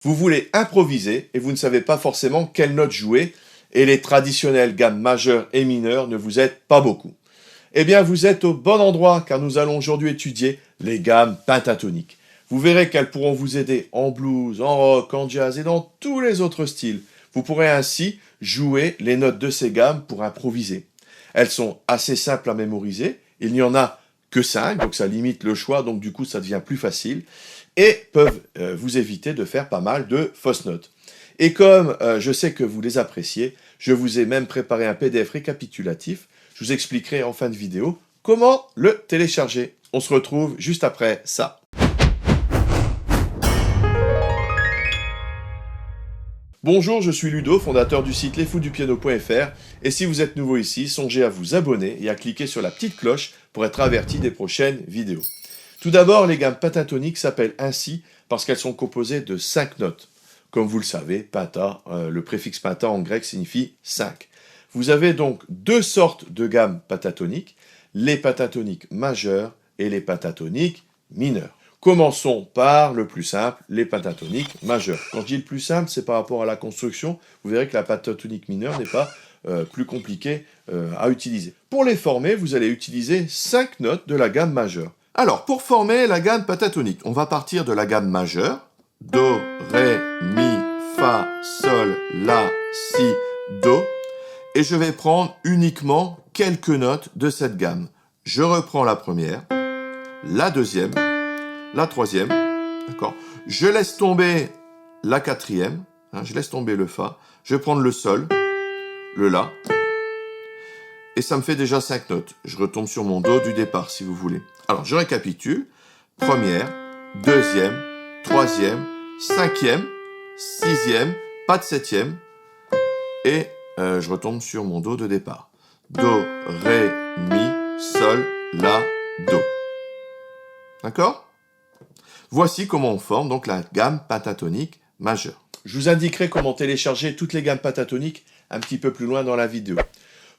Vous voulez improviser et vous ne savez pas forcément quelle note jouer et les traditionnelles gammes majeures et mineures ne vous aident pas beaucoup. Eh bien, vous êtes au bon endroit car nous allons aujourd'hui étudier les gammes pentatoniques. Vous verrez qu'elles pourront vous aider en blues, en rock, en jazz et dans tous les autres styles. Vous pourrez ainsi jouer les notes de ces gammes pour improviser. Elles sont assez simples à mémoriser, il n'y en a que 5, donc ça limite le choix, donc du coup ça devient plus facile, et peuvent vous éviter de faire pas mal de fausses notes. Et comme je sais que vous les appréciez, je vous ai même préparé un PDF récapitulatif. Je vous expliquerai en fin de vidéo comment le télécharger. On se retrouve juste après ça. Bonjour, je suis Ludo, fondateur du site lesfoudupiano.fr, et si vous êtes nouveau ici, songez à vous abonner et à cliquer sur la petite cloche pour être averti des prochaines vidéos. Tout d'abord, les gammes pentatoniques s'appellent ainsi parce qu'elles sont composées de 5 notes. Comme vous le savez, penta, le préfixe penta en grec signifie 5. Vous avez donc deux sortes de gammes pentatoniques, les pentatoniques majeures et les pentatoniques mineures. Commençons par le plus simple, les pentatoniques majeures. Quand je dis le plus simple, c'est par rapport à la construction. Vous verrez que la pentatonique mineure n'est pas plus compliquée à utiliser. Pour les former, vous allez utiliser 5 notes de la gamme majeure. Alors, pour former la gamme pentatonique, on va partir de la gamme majeure. Do, Ré, Mi, Fa, Sol, La, Si, Do. Et je vais prendre uniquement quelques notes de cette gamme. Je reprends la première, la deuxième, la troisième, d'accord. Je laisse tomber la quatrième, je laisse tomber le Fa. Je vais prendre le Sol, le La. Et ça me fait déjà 5 notes. Je retombe sur mon Do du départ, si vous voulez. Alors, je récapitule. Première, deuxième, troisième, cinquième, sixième, pas de septième. Et je retombe sur mon Do de départ. Do, Ré, Mi, Sol, La, Do. D'accord ? Voici comment on forme donc la gamme pentatonique majeure. Je vous indiquerai comment télécharger toutes les gammes pentatoniques un petit peu plus loin dans la vidéo.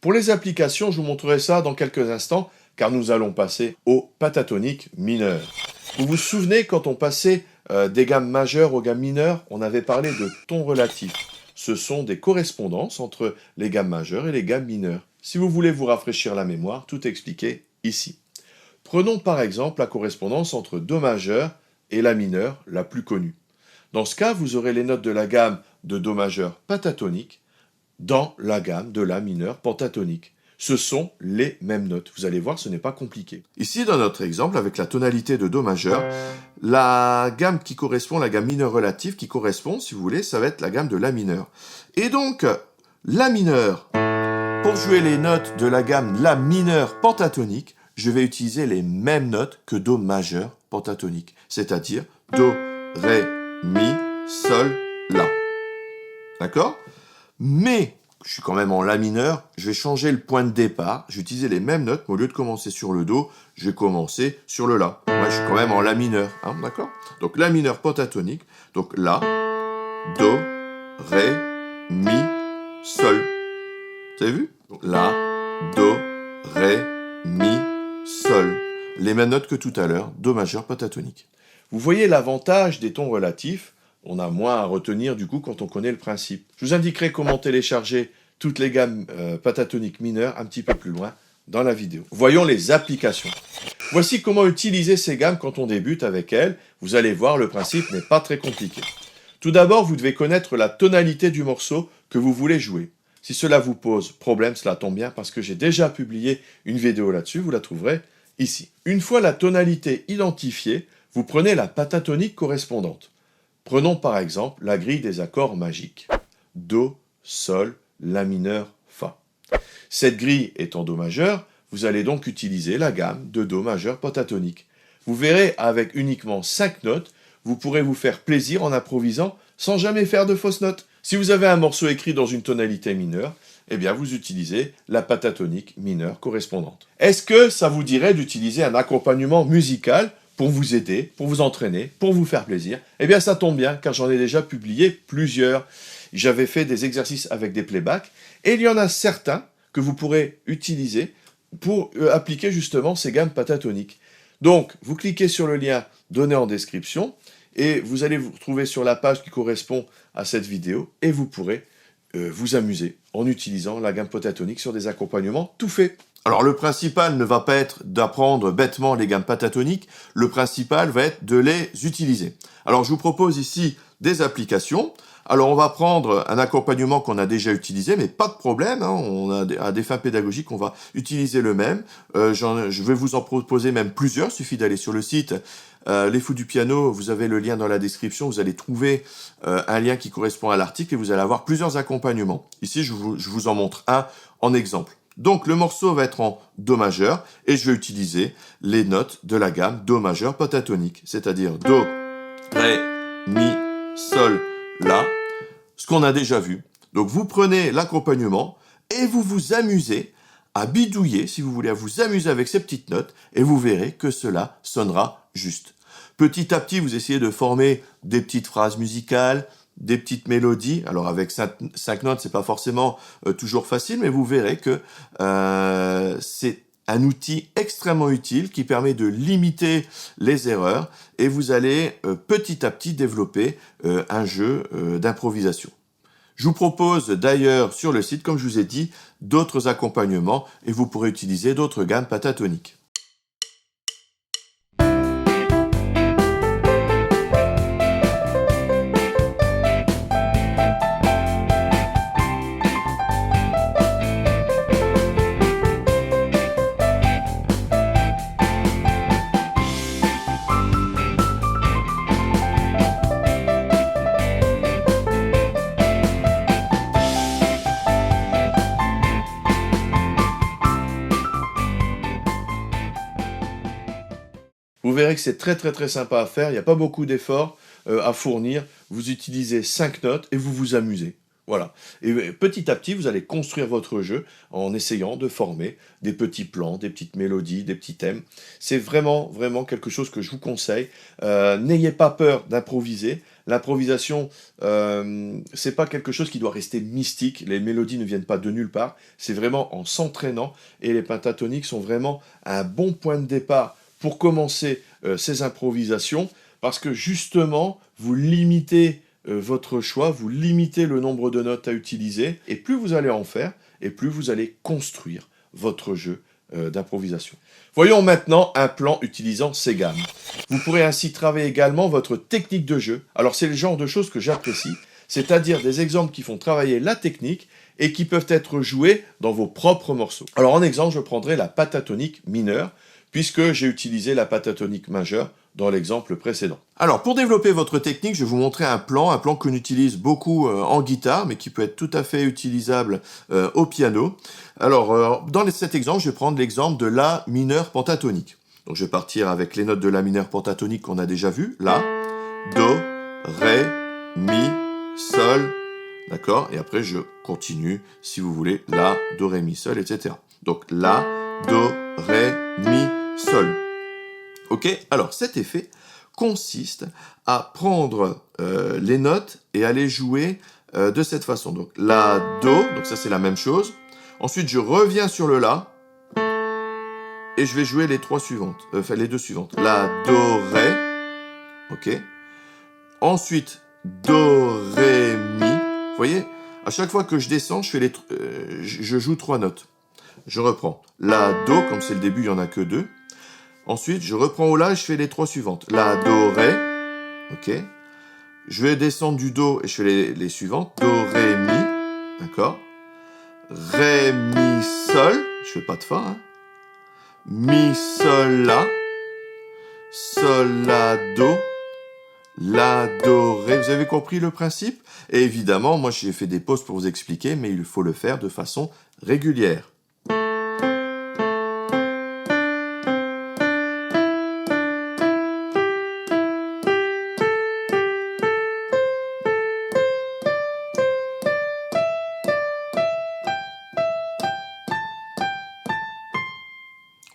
Pour les applications, je vous montrerai ça dans quelques instants, car nous allons passer aux pentatoniques mineures. Vous vous souvenez, quand on passait des gammes majeures aux gammes mineures, on avait parlé de tons relatifs. Ce sont des correspondances entre les gammes majeures et les gammes mineures. Si vous voulez vous rafraîchir la mémoire, tout est expliqué ici. Prenons par exemple la correspondance entre Do majeur et la mineure la plus connue. Dans ce cas, vous aurez les notes de la gamme de Do majeur pentatonique dans la gamme de La mineur pentatonique. Ce sont les mêmes notes. Vous allez voir, ce n'est pas compliqué. Ici, dans notre exemple, avec la tonalité de Do majeur, la gamme qui correspond, la gamme mineure relative qui correspond, si vous voulez, ça va être la gamme de La mineur. Et donc, La mineur, pour jouer les notes de la gamme La mineur pentatonique, je vais utiliser les mêmes notes que Do majeur pentatonique, c'est-à-dire Do, Ré, Mi, Sol, La. D'accord ? Mais, je suis quand même en La mineur, je vais changer le point de départ, je vais utiliser les mêmes notes, mais au lieu de commencer sur le Do, je vais commencer sur le La. Moi, je suis quand même en La mineur, d'accord ? Donc, La mineur pentatonique, donc La, Do, Ré, Mi, Sol. Vous avez vu ? Donc, La, Do, Ré, Mi, Sol. Les mêmes notes que tout à l'heure, Do majeur pentatonique. Vous voyez l'avantage des tons relatifs, on a moins à retenir du coup quand on connaît le principe. Je vous indiquerai comment télécharger toutes les gammes pentatoniques mineures un petit peu plus loin dans la vidéo. Voyons les applications. Voici comment utiliser ces gammes quand on débute avec elles. Vous allez voir, le principe n'est pas très compliqué. Tout d'abord, vous devez connaître la tonalité du morceau que vous voulez jouer. Si cela vous pose problème, cela tombe bien parce que j'ai déjà publié une vidéo là-dessus, vous la trouverez ici. Une fois la tonalité identifiée, vous prenez la pentatonique correspondante. Prenons par exemple la grille des accords magiques. Do, Sol, La mineur, Fa. Cette grille étant Do majeur, vous allez donc utiliser la gamme de Do majeur pentatonique. Vous verrez, avec uniquement 5 notes, vous pourrez vous faire plaisir en improvisant sans jamais faire de fausses notes. Si vous avez un morceau écrit dans une tonalité mineure, eh bien vous utilisez la pentatonique mineure correspondante. Est-ce que ça vous dirait d'utiliser un accompagnement musical pour vous aider, pour vous entraîner, pour vous faire plaisir? Eh bien ça tombe bien, car j'en ai déjà publié plusieurs. J'avais fait des exercices avec des playbacks, et il y en a certains que vous pourrez utiliser pour appliquer justement ces gammes pentatoniques. Donc, vous cliquez sur le lien donné en description, et vous allez vous retrouver sur la page qui correspond à cette vidéo et vous pourrez vous amuser en utilisant la gamme pentatonique sur des accompagnements tout faits. Alors le principal ne va pas être d'apprendre bêtement les gammes pentatoniques, le principal va être de les utiliser. Alors je vous propose ici des applications. Alors on va prendre un accompagnement qu'on a déjà utilisé, mais pas de problème, hein, on a à des fins pédagogiques, on va utiliser le même. Je vais vous en proposer même plusieurs, il suffit d'aller sur le site Les Fous du Piano, vous avez le lien dans la description, vous allez trouver un lien qui correspond à l'article et vous allez avoir plusieurs accompagnements. Ici je vous en montre un en exemple. Donc le morceau va être en Do majeur et je vais utiliser les notes de la gamme Do majeur pentatonique, c'est-à-dire Do, Ré, Mi, Sol, La, ce qu'on a déjà vu. Donc vous prenez l'accompagnement et vous vous amusez à bidouiller, si vous voulez, à vous amuser avec ces petites notes et vous verrez que cela sonnera juste. Petit à petit, vous essayez de former des petites phrases musicales, des petites mélodies. Alors avec 5 notes, c'est pas forcément toujours facile, mais vous verrez que c'est un outil extrêmement utile qui permet de limiter les erreurs et vous allez petit à petit développer un jeu d'improvisation. Je vous propose d'ailleurs sur le site, comme je vous ai dit, d'autres accompagnements et vous pourrez utiliser d'autres gammes pentatoniques. Vous verrez que c'est très sympa à faire, il n'y a pas beaucoup d'efforts à fournir. Vous utilisez 5 notes et vous vous amusez. Voilà. Et petit à petit, vous allez construire votre jeu en essayant de former des petits plans, des petites mélodies, des petits thèmes. C'est vraiment quelque chose que je vous conseille. N'ayez pas peur d'improviser. L'improvisation, c'est pas quelque chose qui doit rester mystique. Les mélodies ne viennent pas de nulle part. C'est vraiment en s'entraînant. Et les pentatoniques sont vraiment un bon point de départ pour commencer ces improvisations, parce que justement, vous limitez votre choix, vous limitez le nombre de notes à utiliser, et plus vous allez en faire, et plus vous allez construire votre jeu d'improvisation. Voyons maintenant un plan utilisant ces gammes. Vous pourrez ainsi travailler également votre technique de jeu. Alors c'est le genre de choses que j'apprécie, c'est-à-dire des exemples qui font travailler la technique et qui peuvent être joués dans vos propres morceaux. Alors en exemple, je prendrai la pentatonique mineure, puisque j'ai utilisé la pentatonique majeure dans l'exemple précédent. Alors, pour développer votre technique, je vais vous montrer un plan qu'on utilise beaucoup en guitare, mais qui peut être tout à fait utilisable au piano. Alors, dans cet exemple, je vais prendre l'exemple de la mineure pentatonique. Donc, je vais partir avec les notes de la mineure pentatonique qu'on a déjà vues. La, Do, Ré, Mi, Sol, d'accord? Et après, je continue, si vous voulez, La, Do, Ré, Mi, Sol, etc. Donc, La, Do, Ré, Mi, Sol. Ok, alors cet effet consiste à prendre les notes et à les jouer de cette façon. Donc La, Do, donc ça c'est la même chose. Ensuite je reviens sur le La et je vais jouer les trois suivantes, les deux suivantes. La, Do, Ré, ok. Ensuite Do, Ré, Mi. Vous voyez, à chaque fois que je descends, je joue 3 notes. Je reprends La, Do, comme c'est le début, il n'y en a que 2. Ensuite, je reprends au La et je fais les 3 suivantes. La, Do, Ré. Ok. Je vais descendre du Do et je fais les suivantes. Do, Ré, Mi. D'accord. Ré, Mi, Sol. Je fais pas de Fa. Hein. Mi, Sol, La. Sol, La, Do. La, Do, Ré. Vous avez compris le principe? Et évidemment, moi j'ai fait des pauses pour vous expliquer, mais il faut le faire de façon régulière.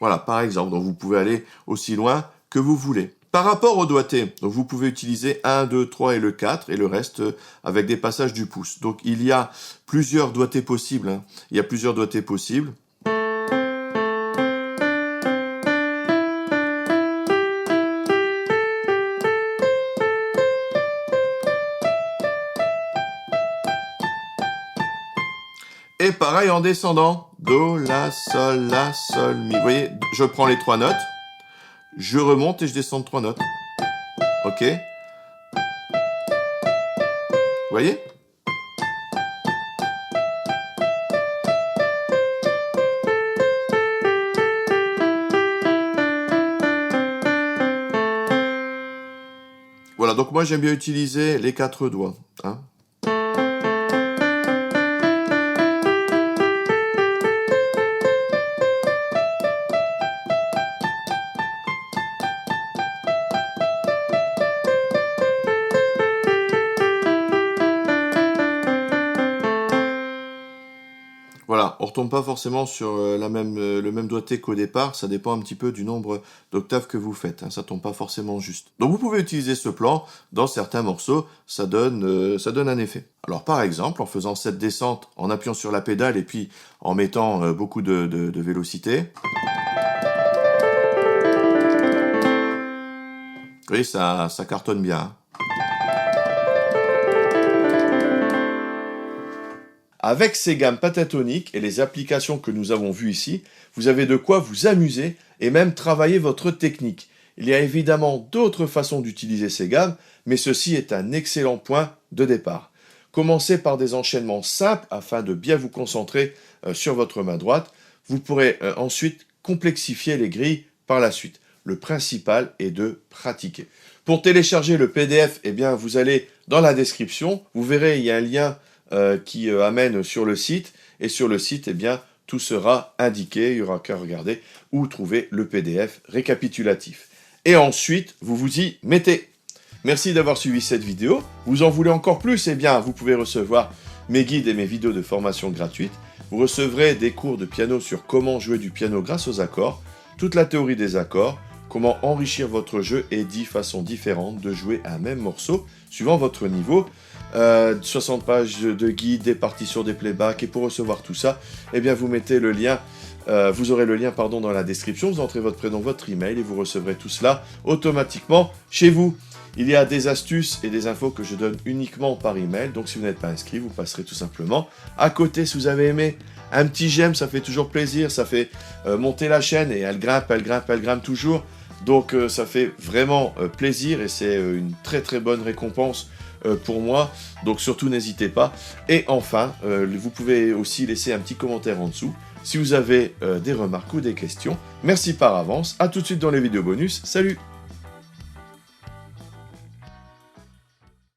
Voilà, par exemple, donc vous pouvez aller aussi loin que vous voulez. Par rapport au doigté, donc vous pouvez utiliser 1, 2, 3 et le 4, et le reste avec des passages du pouce. Donc il y a plusieurs doigtés possibles. Hein. Il y a plusieurs doigtés possibles. Et pareil en descendant. Do, la, sol, mi. Vous voyez, je prends les 3 notes, je remonte et je descends de 3 notes. Ok? Vous voyez? Voilà, donc moi j'aime bien utiliser les 4 doigts. Hein. Voilà, on ne retombe pas forcément sur le même doigté qu'au départ, ça dépend un petit peu du nombre d'octaves que vous faites, hein, ça ne tombe pas forcément juste. Donc vous pouvez utiliser ce plan dans certains morceaux, ça donne un effet. Alors par exemple, en faisant cette descente, en appuyant sur la pédale et puis en mettant beaucoup de vélocité, vous voyez, ça cartonne bien. Hein. Avec ces gammes pentatoniques et les applications que nous avons vues ici, vous avez de quoi vous amuser et même travailler votre technique. Il y a évidemment d'autres façons d'utiliser ces gammes, mais ceci est un excellent point de départ. Commencez par des enchaînements simples afin de bien vous concentrer sur votre main droite. Vous pourrez ensuite complexifier les grilles par la suite. Le principal est de pratiquer. Pour télécharger le PDF, eh bien, vous allez dans la description. Vous verrez, il y a un lien qui amène sur le site. Et sur le site, eh bien, tout sera indiqué. Il n'y aura qu'à regarder où trouver le PDF récapitulatif. Et ensuite, vous vous y mettez. Merci d'avoir suivi cette vidéo. Vous en voulez encore plus? Eh bien, vous pouvez recevoir mes guides et mes vidéos de formation gratuites. Vous recevrez des cours de piano sur comment jouer du piano grâce aux accords, toute la théorie des accords, comment enrichir votre jeu et 10 façons différentes de jouer un même morceau suivant votre niveau. 60 pages de guide, des partitions, des playbacks, et pour recevoir tout ça, eh bien vous mettez le lien, vous aurez le lien dans la description, vous entrez votre prénom, votre email et vous recevrez tout cela automatiquement chez vous. Il y a des astuces et des infos que je donne uniquement par email, donc si vous n'êtes pas inscrit, vous passerez tout simplement à côté. Si vous avez aimé, un petit j'aime, ça fait toujours plaisir, ça fait monter la chaîne et elle grimpe toujours. Donc ça fait vraiment plaisir et c'est une très très bonne récompense pour moi, donc surtout n'hésitez pas. Et enfin, vous pouvez aussi laisser un petit commentaire en dessous si vous avez des remarques ou des questions. Merci par avance, à tout de suite dans les vidéos bonus, salut!